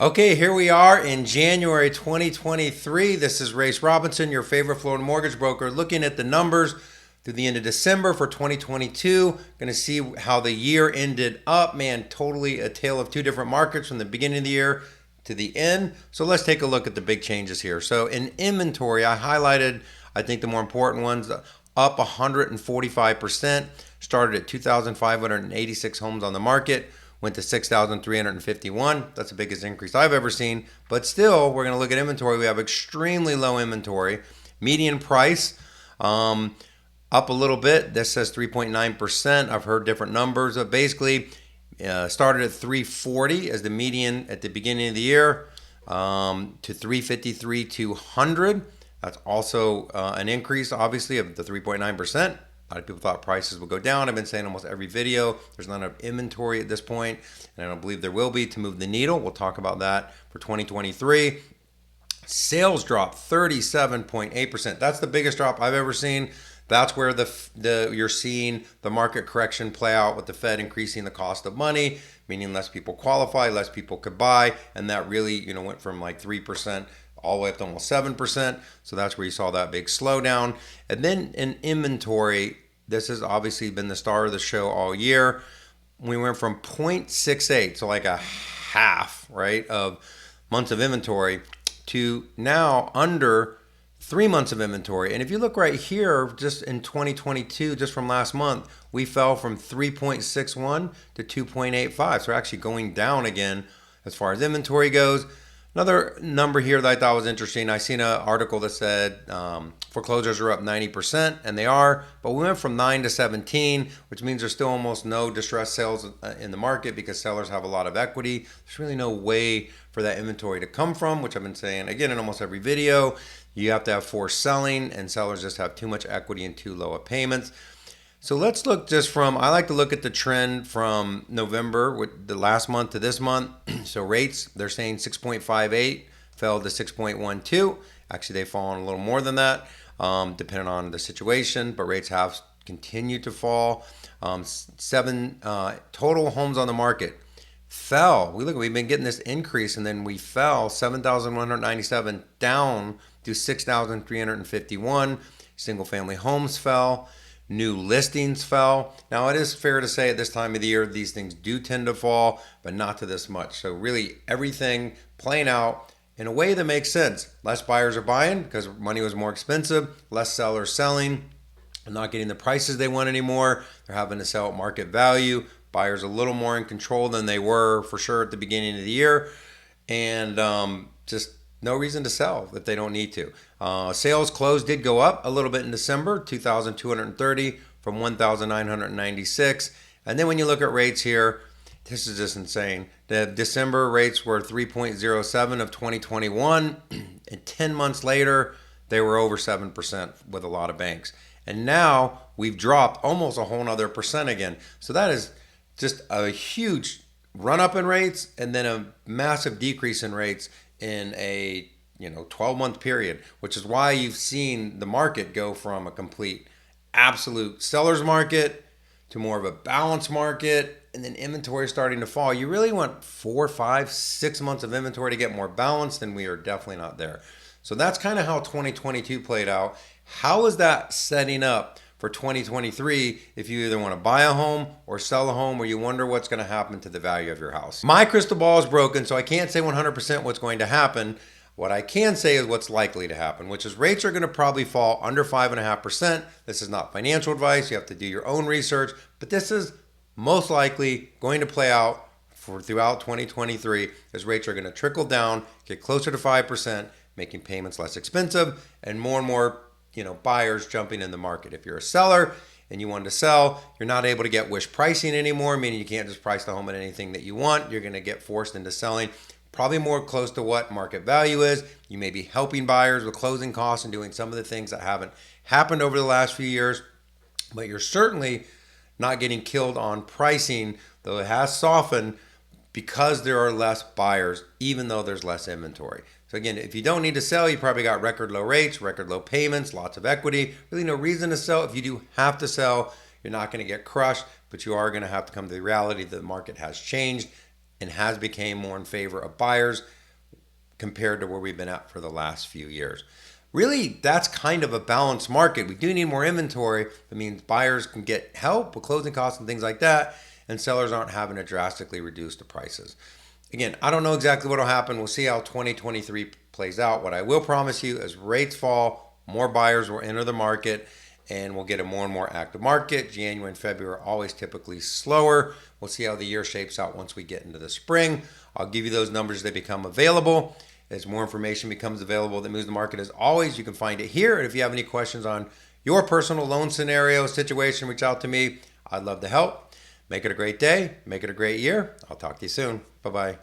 Okay, here we are in January 2023. This is Rayce Robinson, your favorite Florida mortgage broker, looking at the numbers through the end of December for 2022. Going to see how the year ended up. Man, totally a tale of two different markets from the beginning of the year to the end. So let's take a look at the big changes here. So in inventory, I highlighted, I think, the more important ones. Up 145%, started at 2,586 homes on the market, went to 6,351. That's the biggest increase I've ever seen. But still, we're going to look at inventory. We have extremely low inventory. Median price up a little bit. This says 3.9%. I've heard different numbers. But basically, started at 340 as the median at the beginning of the year to 353 200. That's also an increase, obviously, of the 3.9%. A lot of people thought prices would go down. I've been saying almost every video, there's not enough inventory at this point, and I don't believe there will be to move the needle. We'll talk about that for 2023. Sales dropped 37.8%. That's the biggest drop I've ever seen. That's where you're seeing the market correction play out with the Fed increasing the cost of money, meaning less people qualify, less people could buy, and that really went from like 3% all the way up to almost 7%. So that's where you saw that big slowdown. And then in inventory, this has obviously been the star of the show all year. We went from 0.68, so like a half, right, of months of inventory to now under 3 months of inventory. And if you look right here, just in 2022, just from last month, we fell from 3.61 to 2.85. So we're actually going down again as far as inventory goes. Another number here that I thought was interesting, I seen an article that said foreclosures are up 90%, and they are, but we went from 9 to 17, which means there's still almost no distressed sales in the market because sellers have a lot of equity. There's really no way for that inventory to come from, which I've been saying, again, in almost every video. You have to have forced selling, and sellers just have too much equity and too low of payments. So let's look I like to look at the trend from November, with the last month to this month. So rates, they're saying 6.58 fell to 6.12. Actually, they've fallen a little more than that, depending on the situation, but rates have continued to fall. Total homes on the market fell. We've been getting this increase, and then we fell 7,197 down to 6,351. Single family homes fell. New listings fell. Now, it is fair to say at this time of the year, these things do tend to fall, but not to this much. So really everything playing out in a way that makes sense. Less buyers are buying because money was more expensive, less sellers selling, not getting the prices they want anymore. They're having to sell at market value. Buyers a little more in control than they were for sure at the beginning of the year. And just no reason to sell if they don't need to. Sales closed did go up a little bit in December, 2,230 from 1,996. And then when you look at rates here, this is just insane. The December rates were 3.07 of 2021, and 10 months later, they were over 7% with a lot of banks. And now we've dropped almost a whole nother percent again. So that is just a huge run up in rates and then a massive decrease in rates in a 12-month period, which is why you've seen the market go from a complete absolute seller's market to more of a balanced market, and then inventory starting to fall. You really want 4, 5, 6 months of inventory to get more balanced, and we are definitely not there. So that's kind of how 2022 played out. How is that setting up for 2023 if you either want to buy a home or sell a home, or you wonder what's going to happen to the value of your house? My crystal ball is broken, so I can't say 100% what's going to happen. What I can say is what's likely to happen, which is rates are going to probably fall under 5.5%. This is not financial advice. You have to do your own research, but this is most likely going to play out throughout 2023 as rates are going to trickle down, get closer to 5%, making payments less expensive, and more buyers jumping in the market. If you're a seller and you want to sell, you're not able to get wish pricing anymore, meaning you can't just price the home at anything that you want. You're going to get forced into selling probably more close to what market value is. You may be helping buyers with closing costs and doing some of the things that haven't happened over the last few years, but you're certainly not getting killed on pricing, though it has softened because there are less buyers, even though there's less inventory. So again, if you don't need to sell, you probably got record low rates, record low payments, lots of equity, really no reason to sell. If you do have to sell, you're not going to get crushed, but you are going to have to come to the reality that the market has changed and has become more in favor of buyers compared to where we've been at for the last few years. Really, that's kind of a balanced market. We do need more inventory. That means buyers can get help with closing costs and things like that, and sellers aren't having to drastically reduce the prices. Again, I don't know exactly what will happen. We'll see how 2023 plays out. What I will promise you is rates fall, more buyers will enter the market, and we'll get a more and more active market. January and February are always typically slower. We'll see how the year shapes out once we get into the spring. I'll give you those numbers as they become available. As more information becomes available that moves the market, as always, you can find it here. And if you have any questions on your personal loan scenario, situation, reach out to me. I'd love to help. Make it a great day. Make it a great year. I'll talk to you soon. Bye-bye.